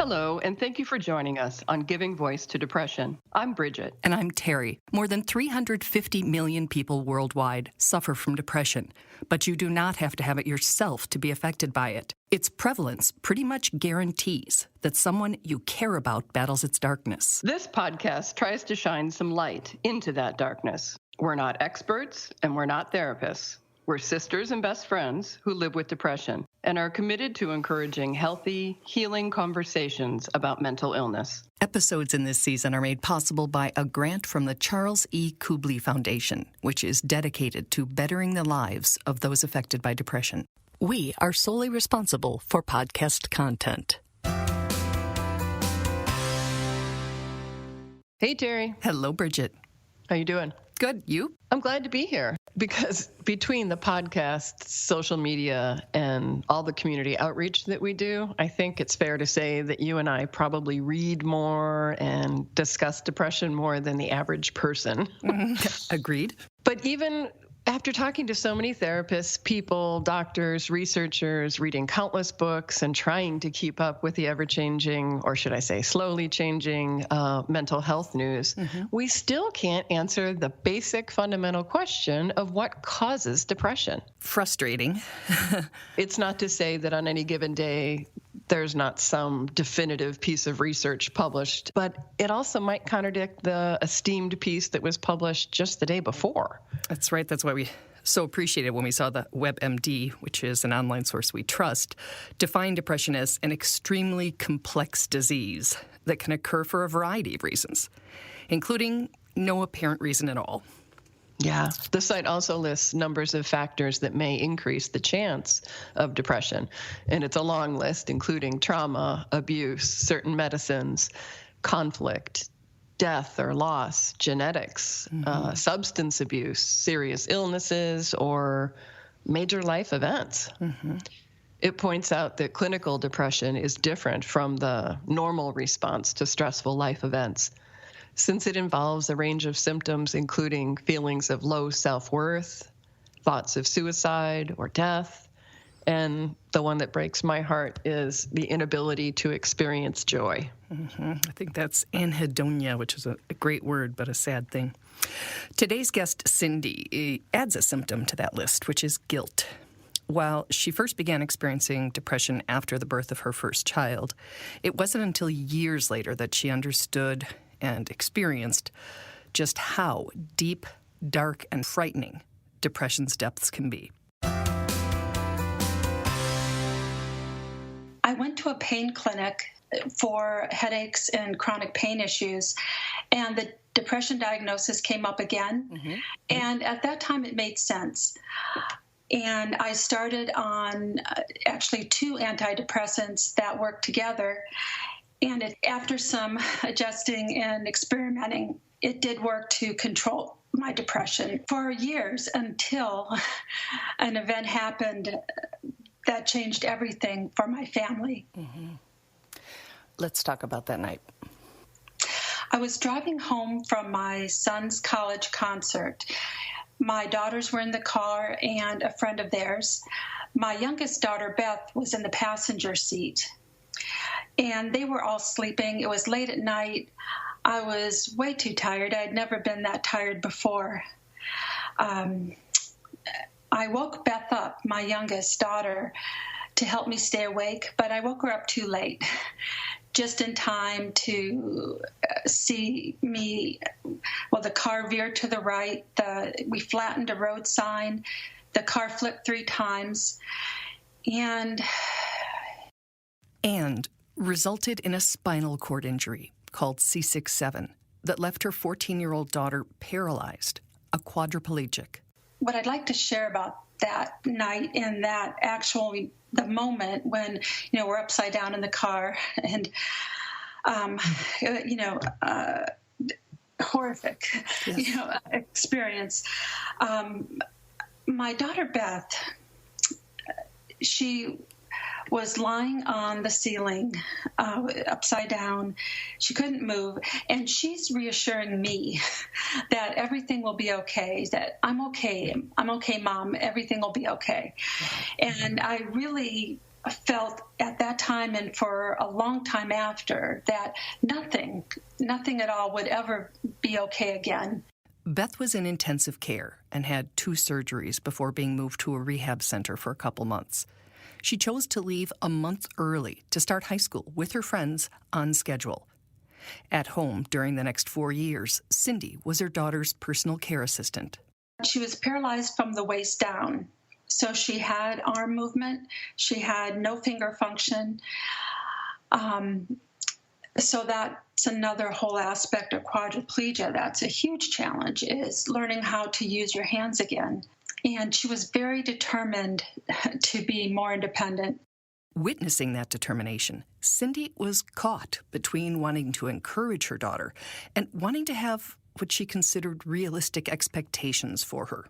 Hello, and thank you for joining us on Giving Voice to Depression. I'm Bridget. And I'm Terry. More than 350 million people worldwide suffer from depression, but you do not have to have it yourself to be affected by it. Its prevalence pretty much guarantees that someone you care about battles its darkness. This podcast tries to shine some light into that darkness. We're not experts, and we're not therapists. We're sisters and best friends who live with depression and are committed to encouraging healthy, healing conversations about mental illness. Episodes in this season are made possible by a grant from the Charles E. Kubly Foundation, which is dedicated to bettering the lives of those affected by depression. We are solely responsible for podcast content. Hey, Terry. Hello, Bridget. How you doing? Good. You? I'm glad to be here because between the podcast, social media, and all the community outreach that we do, I think it's fair to say that you and I probably read more and discuss depression more than the average person. Agreed. But even after talking to so many therapists, people, doctors, researchers, reading countless books, and trying to keep up with the ever-changing, or should I say slowly changing, mental health news, we still can't answer the basic fundamental question of what causes depression. Frustrating. It's not to say that on any given day there's not some definitive piece of research published, but it also might contradict the esteemed piece that was published just the day before. That's right. That's why we so appreciated when we saw the WebMD, which is an online source we trust, define depression as an extremely complex disease that can occur for a variety of reasons, including no apparent reason at all. Yeah. The site also lists numbers of factors that may increase the chance of depression. And it's a long list, including trauma, abuse, certain medicines, conflict, death or loss, genetics, substance abuse, serious illnesses, or major life events. It points out that clinical depression is different from the normal response to stressful life events, since it involves a range of symptoms, including feelings of low self-worth, thoughts of suicide or death, and the one that breaks my heart is the inability to experience joy. I think that's anhedonia, which is a great word, but a sad thing. Today's guest, Cindy, adds a symptom to that list, which is guilt. While she first began experiencing depression after the birth of her first child, it wasn't until years later that she understood and experienced just how deep, dark, and frightening depression's depths can be. I went to a pain clinic for headaches and chronic pain issues, and the depression diagnosis came up again. And at that time, it made sense. And I started on actually 2 antidepressants that worked together. And after some adjusting and experimenting, it did work to control my depression for years until an event happened that changed everything for my family. Let's talk about that night. I was driving home from my son's college concert. My daughters were in the car and a friend of theirs. My youngest daughter, Beth, was in the passenger seat. And they were all sleeping. It was late at night. I was way too tired. I had never been that tired before. I woke Beth up, my youngest daughter, to help me stay awake, but I woke her up too late, just in time to see me. Well, the car veered to the right. We flattened a road sign. The car flipped 3 times. And resulted in a spinal cord injury called C6-7 that left her 14-year-old daughter paralyzed, a quadriplegic. What I'd like to share about that night and that actually the moment when, we're upside down in the car and, horrific, experience. My daughter, Beth, she was lying on the ceiling, upside down. She couldn't move. And she's reassuring me that everything will be okay, that I'm okay. I'm okay, Mom. Everything will be okay. And I really felt at that time and for a long time after that nothing at all would ever be okay again. Beth was in intensive care and had 2 surgeries before being moved to a rehab center for a couple months. She chose to leave a month early to start high school with her friends on schedule. At home during the next 4 years, Cindy was her daughter's personal care assistant. She was paralyzed from the waist down. So she had arm movement. She had no finger function. So that's another whole aspect of quadriplegia. That's a huge challenge, is learning how to use your hands again. And she was very determined to be more independent. Witnessing that determination, Cindy was caught between wanting to encourage her daughter and wanting to have what she considered realistic expectations for her.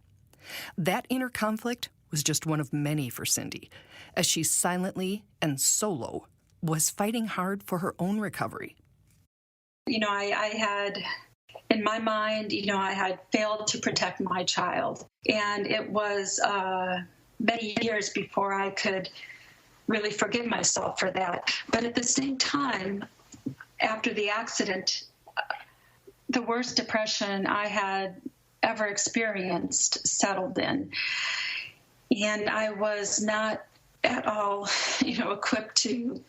That inner conflict was just one of many for Cindy, as she silently and solo was fighting hard for her own recovery. I had, in my mind, I had failed to protect my child. And it was many years before I could really forgive myself for that. But at the same time, after the accident, the worst depression I had ever experienced settled in. And I was not at all, equipped to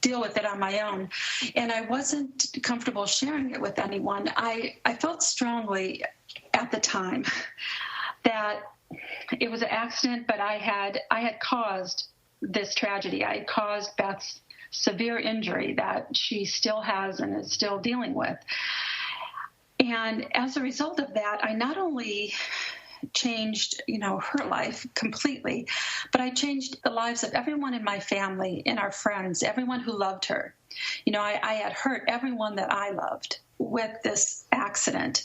deal with it on my own. And I wasn't comfortable sharing it with anyone. I felt strongly at the time that it was an accident, but I had caused this tragedy. I had caused Beth's severe injury that she still has and is still dealing with. And as a result of that, I not only changed, her life completely, but I changed the lives of everyone in my family, in our friends, everyone who loved her. I had hurt everyone that I loved with this accident.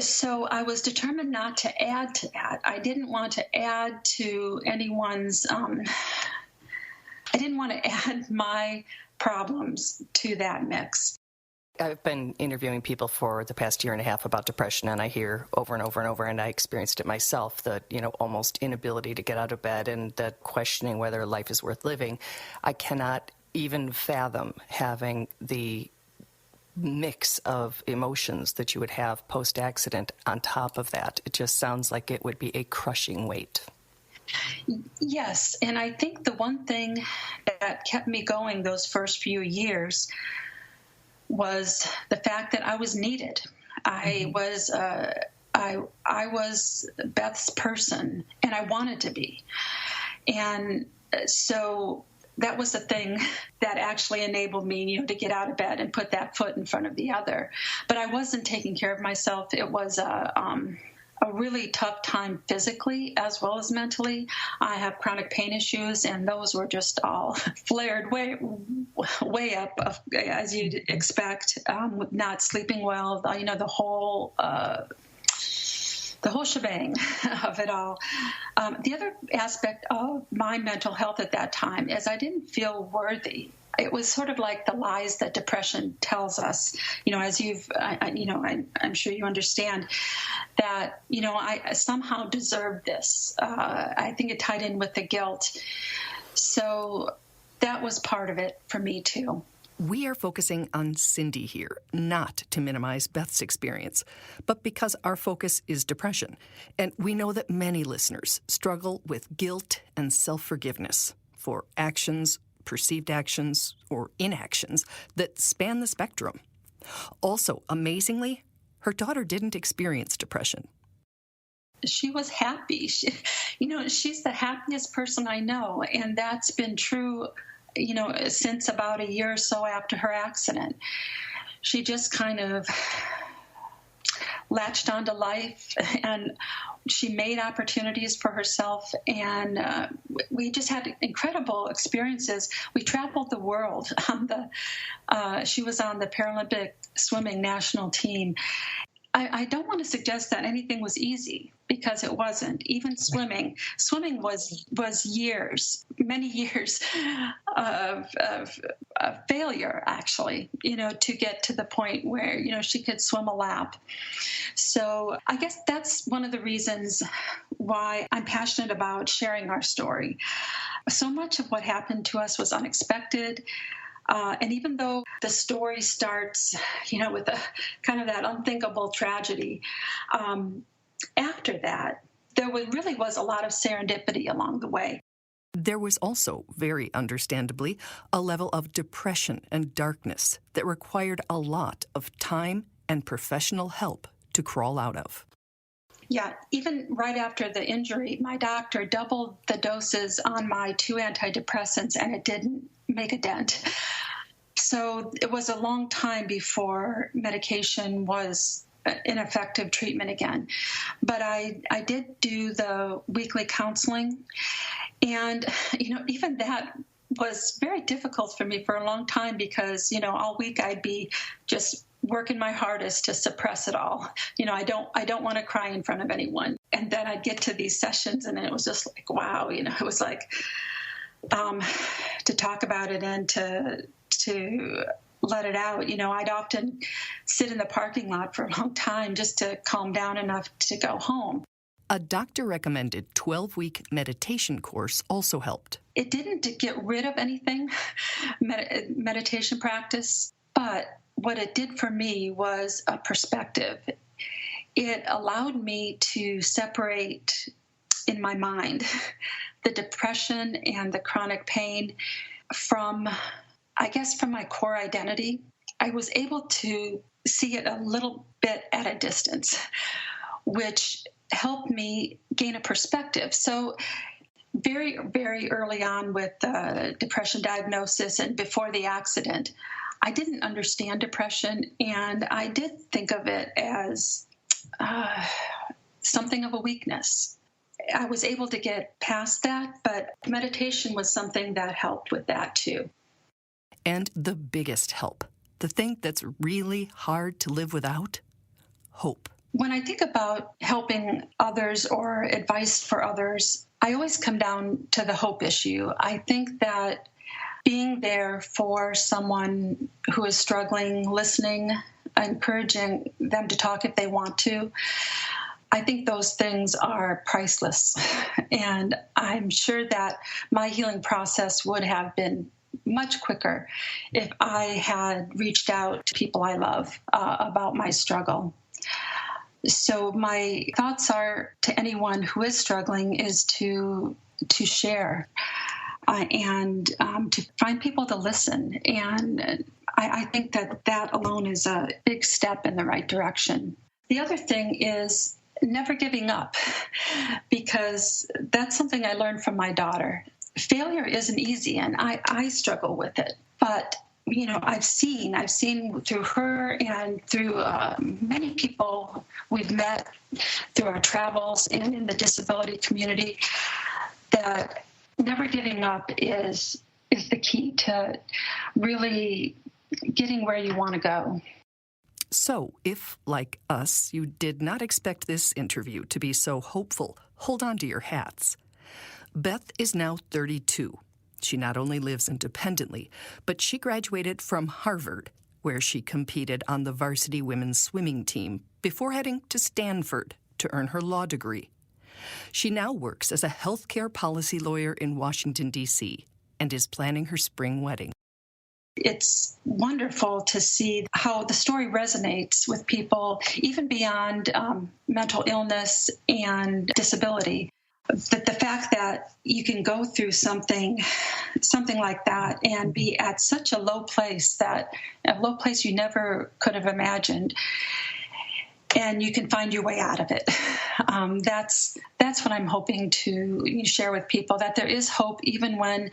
So I was determined not to add to that. I didn't want to add to anyone's, I didn't want to add my problems to that mix. I've been interviewing people for the past year and a half about depression, and I hear over and over and over, and I experienced it myself, the almost inability to get out of bed and the questioning whether life is worth living. I cannot even fathom having the mix of emotions that you would have post-accident on top of that. It just sounds like it would be a crushing weight. Yes, and I think the one thing that kept me going those first few years was the fact that I was needed. I was Beth's person, and I wanted to be. And so that was the thing that actually enabled me, to get out of bed and put that foot in front of the other. But I wasn't taking care of myself. It was a really tough time physically as well as mentally. I have chronic pain issues, and those were just all flared way up, as you'd expect. Not sleeping well, the whole shebang of it all. The other aspect of my mental health at that time is I didn't feel worthy. It was sort of like the lies that depression tells us, as I'm sure you understand that, I somehow deserved this. I think it tied in with the guilt. So that was part of it for me too. We are focusing on Cindy here, not to minimize Beth's experience, but because our focus is depression. And we know that many listeners struggle with guilt and self-forgiveness for actions, perceived actions, or inactions that span the spectrum. Also, amazingly, her daughter didn't experience depression. She was happy. She's the happiest person I know, and that's been true since about a year or so after her accident. She just kind of latched onto life, and she made opportunities for herself, and we just had incredible experiences. We traveled the world. She was on the Paralympic swimming national team. I don't want to suggest that anything was easy. because it wasn't. Even swimming was years, many years of failure, actually, to get to the point where, she could swim a lap. So I guess that's one of the reasons why I'm passionate about sharing our story. So much of what happened to us was unexpected. And even though the story starts, with a kind of that unthinkable tragedy, after that, there really was a lot of serendipity along the way. There was also, very understandably, a level of depression and darkness that required a lot of time and professional help to crawl out of. Yeah, even right after the injury, my doctor doubled the doses on my 2 antidepressants, and it didn't make a dent. So it was a long time before medication was an effective treatment again. But I did do the weekly counseling, and, even that was very difficult for me for a long time because, all week I'd be just working my hardest to suppress it all. I don't want to cry in front of anyone. And then I'd get to these sessions and it was just like, wow, it was like to talk about it and to let it out. I'd often sit in the parking lot for a long time just to calm down enough to go home. A doctor-recommended 12-week meditation course also helped. It didn't get rid of anything, meditation practice, but what it did for me was a perspective. It allowed me to separate in my mind the depression and the chronic pain from my core identity. I was able to see it a little bit at a distance, which helped me gain a perspective. So very, very early on with the depression diagnosis and before the accident, I didn't understand depression, and I did think of it as something of a weakness. I was able to get past that, but meditation was something that helped with that too. And the biggest help, the thing that's really hard to live without, hope. When I think about helping others or advice for others, I always come down to the hope issue. I think that being there for someone who is struggling, listening, encouraging them to talk if they want to, I think those things are priceless. And I'm sure that my healing process would have been much quicker if I had reached out to people I love about my struggle. So my thoughts are to anyone who is struggling is to share and to find people to listen. And I think that alone is a big step in the right direction. The other thing is never giving up, because that's something I learned from my daughter. Failure isn't easy, and I struggle with it. But I've seen through her and through many people we've met through our travels and in the disability community that never giving up is the key to really getting where you want to go. So, if, like us, you did not expect this interview to be so hopeful, hold on to your hats. Beth is now 32. She not only lives independently, but she graduated from Harvard, where she competed on the varsity women's swimming team before heading to Stanford to earn her law degree. She now works as a healthcare policy lawyer in Washington, D.C., and is planning her spring wedding. It's wonderful to see how the story resonates with people, even beyond mental illness and disability. The fact that you can go through something like that and be at such a low place you never could have imagined, and you can find your way out of it. That's what I'm hoping to share with people, that there is hope even when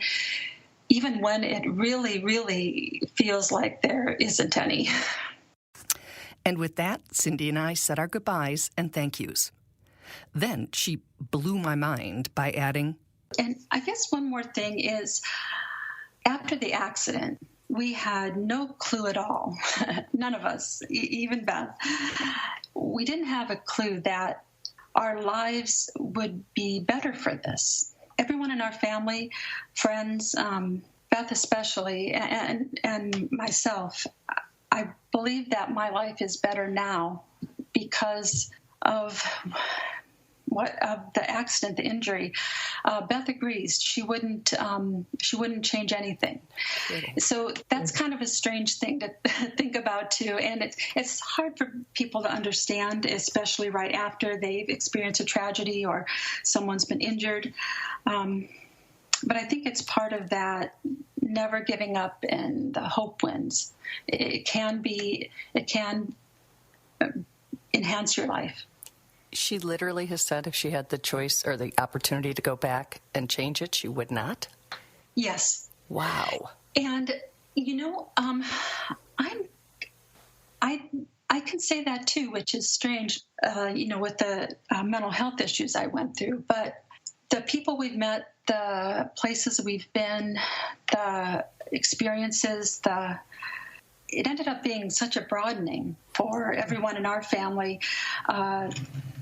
it really, really feels like there isn't any. And with that, Cindy and I said our goodbyes and thank yous. Then she blew my mind by adding, and I guess one more thing is, after the accident, we had no clue at all. None of us, even Beth. We didn't have a clue that our lives would be better for this. Everyone in our family, friends, Beth especially, and myself, I believe that my life is better now because of the accident, the injury. Beth agrees. She wouldn't change anything. So that's kind of a strange thing to think about too, and it's hard for people to understand, especially right after they've experienced a tragedy or someone's been injured. But I think it's part of that never giving up and the hope wins. It can enhance your life. She literally has said if she had the choice or the opportunity to go back and change it, she would not? Yes. Wow. And, I can say that too, which is strange, with the mental health issues I went through. But the people we've met, the places we've been, the experiences, it ended up being such a broadening for everyone in our family,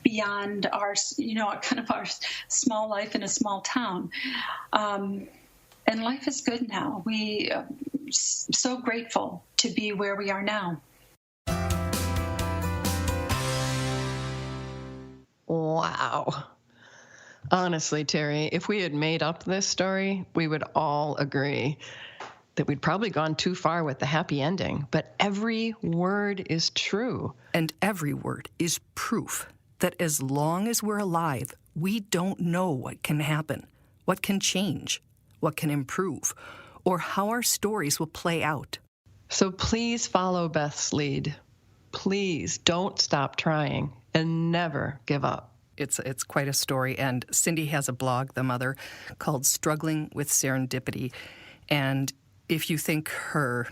beyond our, kind of our small life in a small town. And life is good now. We are so grateful to be where we are now. Wow. Honestly, Terry, if we had made up this story, we would all agree that we'd probably gone too far with the happy ending. But every word is true. And every word is proof that as long as we're alive, we don't know what can happen, what can change, what can improve, or how our stories will play out. So please follow Beth's lead. Please don't stop trying and never give up. It's quite a story, and Cindy has a blog, the mother, called Struggling with Serendipity. And if you think her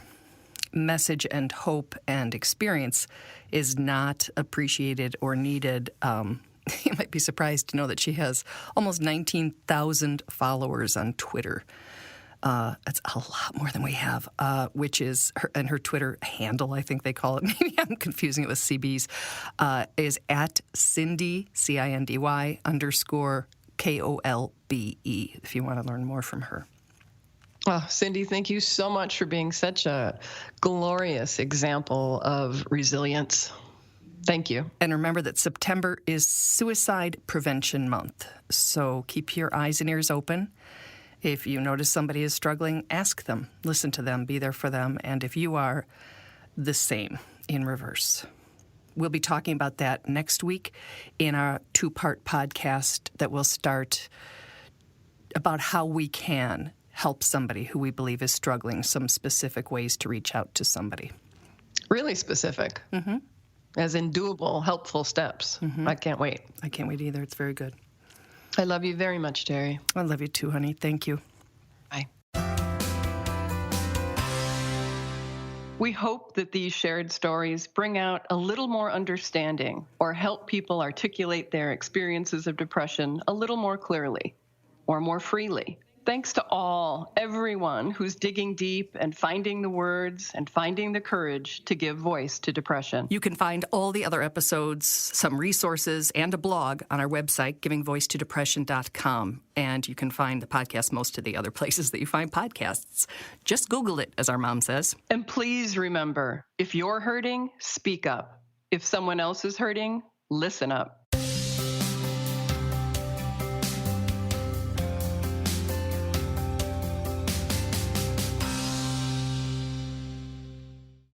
message and hope and experience is not appreciated or needed, you might be surprised to know that she has almost 19,000 followers on Twitter. It's a lot more than we have, which is her Twitter handle, I think they call it. Maybe I'm confusing it with CB's, is at Cindy, CINDY _ KOLBE, if you want to learn more from her. Oh, Cindy, thank you so much for being such a glorious example of resilience. Thank you. And remember that September is Suicide Prevention Month, so keep your eyes and ears open. If you notice somebody is struggling, ask them, listen to them, be there for them, and if you are, the same in reverse. We'll be talking about that next week in our 2-part podcast that will start about how we can help somebody who we believe is struggling, some specific ways to reach out to somebody. Really specific. Mm-hmm. As in doable, helpful steps. Mm-hmm. I can't wait. I can't wait either. It's very good. I love you very much, Terry. I love you too, honey. Thank you. Bye. We hope that these shared stories bring out a little more understanding or help people articulate their experiences of depression a little more clearly or more freely. Thanks to everyone who's digging deep and finding the words and finding the courage to give voice to depression. You can find all the other episodes, some resources, and a blog on our website, givingvoicetodepression.com. And you can find the podcast most of the other places that you find podcasts. Just Google it, as our mom says. And please remember, if you're hurting, speak up. If someone else is hurting, listen up.